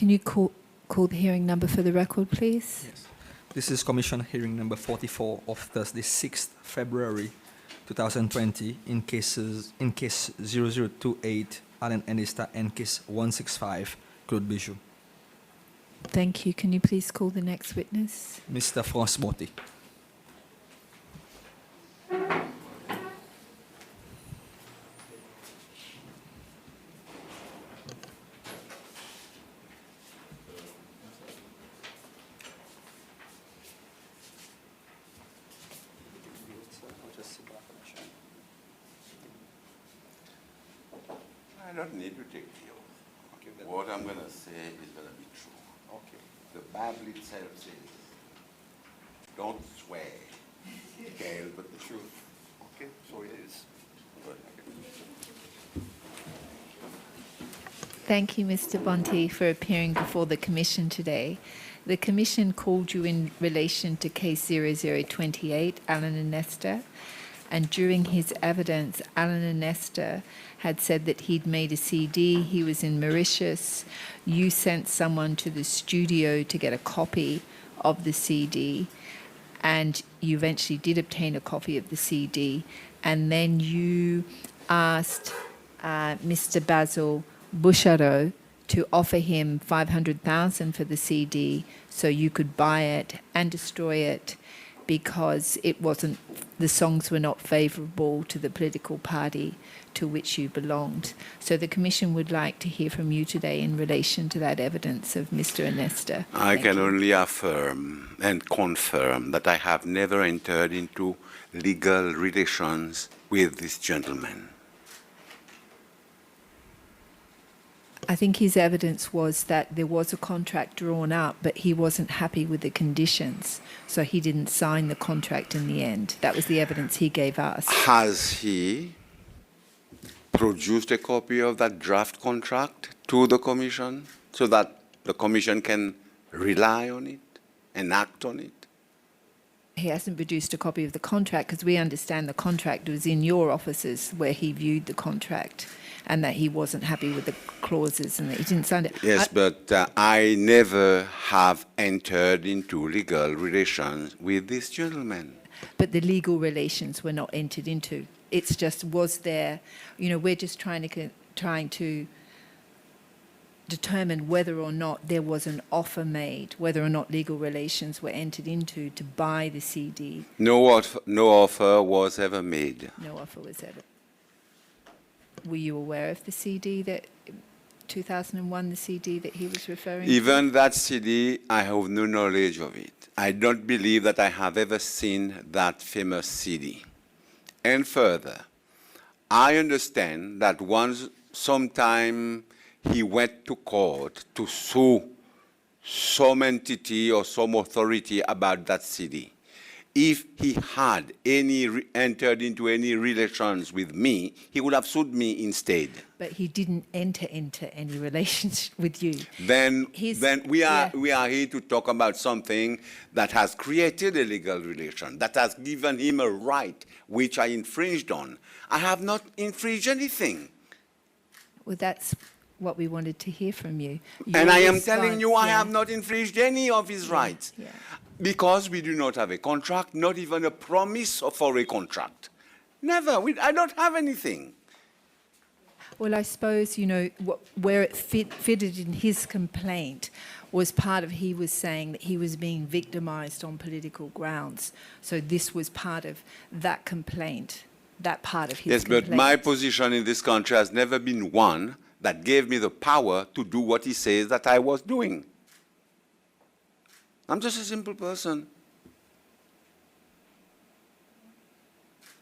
can you call the hearing number for the record, please? Yes. This is Commission hearing number 44 of Thursday, 6th February 2020 in case 0028 Alan Enista and case 165 Claude Bijou. Thank you. Can you please call the next witness? Mr. France Botti. I don't need to take the oath. Okay, what I'm going to say is going to be true. Okay. The Bible itself says, don't swear, Gail, but the truth. Okay, so it is. Good. Thank you, Mr. Bonte, for appearing before the Commission today. The Commission called you in relation to case 0028, Alan Enesta, and during his evidence, Alan Enesta had said that he'd made a CD, he was in Mauritius, you sent someone to the studio to get a copy of the CD, and you eventually did obtain a copy of the CD, and then you asked Mr. Basil Bouchardot to offer him $500,000 for the CD so you could buy it and destroy it because the songs were not favourable to the political party to which you belonged. So the Commission would like to hear from you today in relation to that evidence of Mr. Enesta. I can only affirm and confirm that I have never entered into legal relations with this gentleman. I think his evidence was that there was a contract drawn up, but he wasn't happy with the conditions, so he didn't sign the contract in the end. That was the evidence he gave us. Has he produced a copy of that draft contract to the Commission so that the Commission can rely on it and act on it? He hasn't produced a copy of the contract because we understand the contract was in your offices where he viewed the contract and that he wasn't happy with the clauses and that he didn't sign it. Yes, but I never have entered into legal relations with this gentleman. But the legal relations were not entered into. It's just, was there, we're just trying to determine whether or not there was an offer made, whether or not legal relations were entered into to buy the CD. No offer was ever made. No offer was ever. Were you aware of the CD that 2001, the CD that he was referring to? Even that CD, I have no knowledge of it. I don't believe that I have ever seen that famous CD. And further, I understand that sometime he went to court to sue some entity or some authority about that CD. If he had entered into any relations with me, he would have sued me instead. But he didn't enter into any relations with you. Then we are here to talk about something that has created a legal relation, that has given him a right which I infringed on. I have not infringed anything. Well, that's what we wanted to hear from you. And I am telling you, I have not infringed any of his rights. Yeah. Because we do not have a contract, not even a promise for a contract. Never. I don't have anything. Well, I suppose, where it fitted in his complaint was part of he was saying that he was being victimized on political grounds. So this was part of that complaint, that part of his complaint. Yes, but my position in this country has never been one that gave me the power to do what he says that I was doing. I'm just a simple person.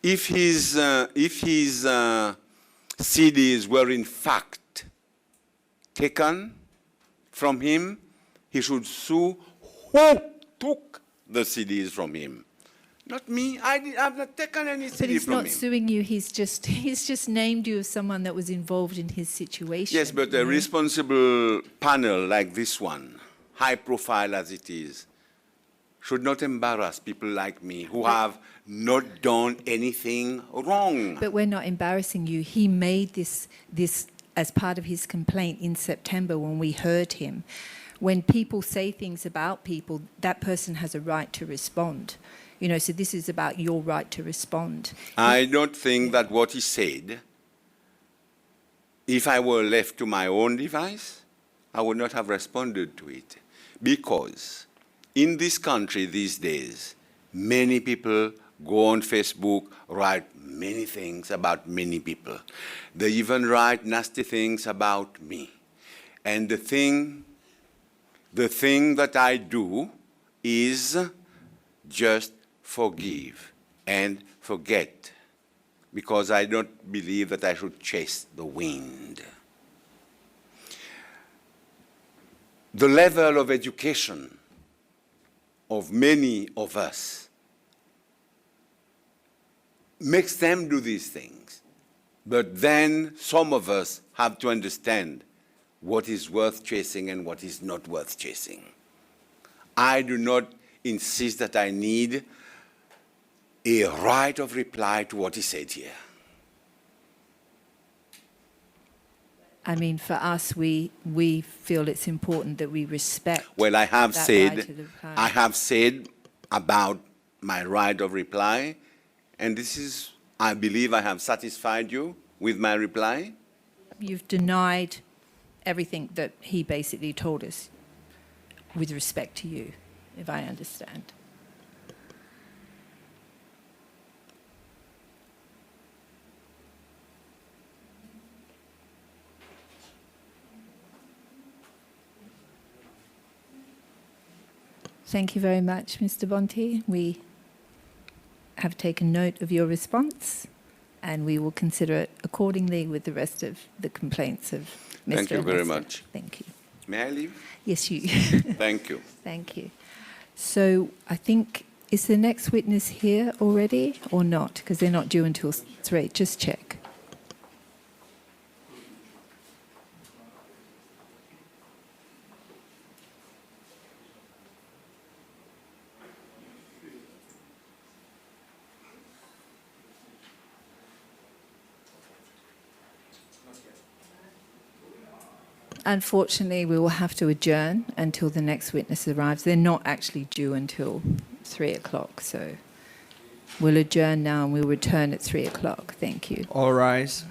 If his CDs were in fact taken from him, he should sue who took the CDs from him. Not me. I've not taken any CD from him. But he's not suing you. He's just named you as someone that was involved in his situation. Yes, but a responsible panel like this one, high profile as it is, should not embarrass people like me who have not done anything wrong. But we're not embarrassing you. He made this as part of his complaint in September when we heard him. When people say things about people, that person has a right to respond. You know, so this is about your right to respond. I don't think that what he said, if I were left to my own device, I would not have responded to it. Because in this country these days, many people go on Facebook, write many things about many people. They even write nasty things about me. And the thing that I do is just forgive and forget, because I don't believe that I should chase the wind. The level of education of many of us makes them do these things. But then some of us have to understand what is worth chasing and what is not worth chasing. I do not insist that I need a right of reply to what he said here. I mean, for us, we feel it's important that we respect. Well, I have that said, right to reply. I have said about my right of reply, and this is, I believe I have satisfied you with my reply. You've denied everything that he basically told us with respect to you, if I understand. Thank you very much, Mr. Bonte. We have taken note of your response, and we will consider it accordingly with the rest of the complaints of Mr. Thank you very Ernesto. much. Thank you. May I leave? Yes, you. Thank you. Thank you. So I think, is the next witness here already or not? Because they're not due until 3. Just check. Unfortunately, we will have to adjourn until the next witness arrives. They're not actually due until 3 o'clock, so we'll adjourn now and we'll return at 3 o'clock. Thank you. All rise.